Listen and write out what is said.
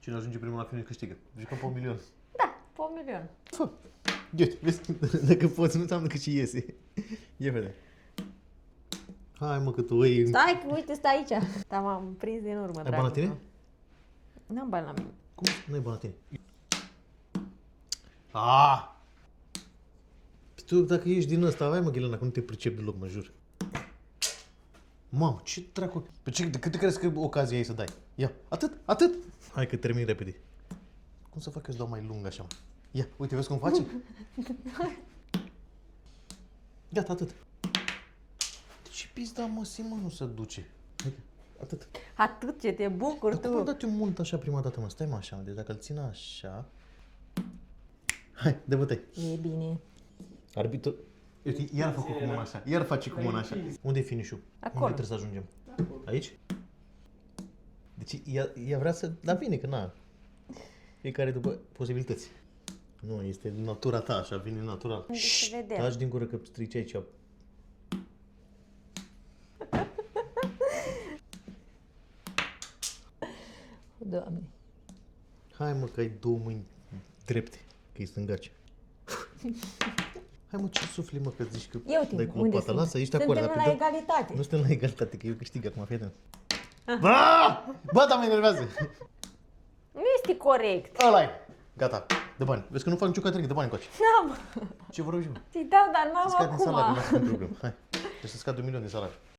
Cine ajunge primul la final câștigă. Jucăm pe 1.000.000. Da, pe 1.000.000. Fă. Uite, vezi, dacă poți, nu înseamnă că și iese. Ia vede. Hai mă, că tu îi... Stai, că uite, stai aici. Da, m-am prins din urmă, Ai bani la tine? N-am bani la mine. Cum? Nu ai bani la tine? Ah! Tu, dacă ești din ăsta, vai mă, Ghelena, că nu te pricep deloc, mă jur. Mamă, ce dracu... Pe ce, de cât crezi că ocazia ai să dai? Ia, atât! Hai că termin repede. Cum să fac eu să dau mai lung așa, mă? Ia, uite, vezi cum face? Gata, atât. De ce pizda, mă, Sima nu se duce? Hai, atât. Atât ce te bucuri Dar cum am tu. dat eu mult așa prima dată, mă? Stai mă așa, deci dacă îl țin așa... Hai, dă bătăi. E bine. Arbitru... Uite, iar a făcut cu mâna așa, iar face cu mâna așa. Unde e finish-ul? Acolo. Unde trebuie să ajungem? Aici? Deci ea vrea să... Dar bine, că na. Fiecare după posibilități. Nu, este natura ta, așa, vine natural. Să vedem. Taci din gură că strici aici. Doamne. Hai mă, că ai două mâini drepte, că e stângace. Hai mă, ce sufli mă, că zici că Ia uite, dai cu unde lopata. sunt? Lasă, ești acolo. Suntem la egalitate. Nu suntem la egalitate, că eu câștig acum, fii atent. Bă, dar mă enervează. Nu este corect. Ăla-i. Gata, dă bani. Vezi că nu fac nicio caterică, dă bani încoace. N-am. Ce vă rog și mă? Ți dau, dar n-am Să scad din salariu, acum. lasă un problem. Hai, trebuie să scad 1.000.000 de salariu.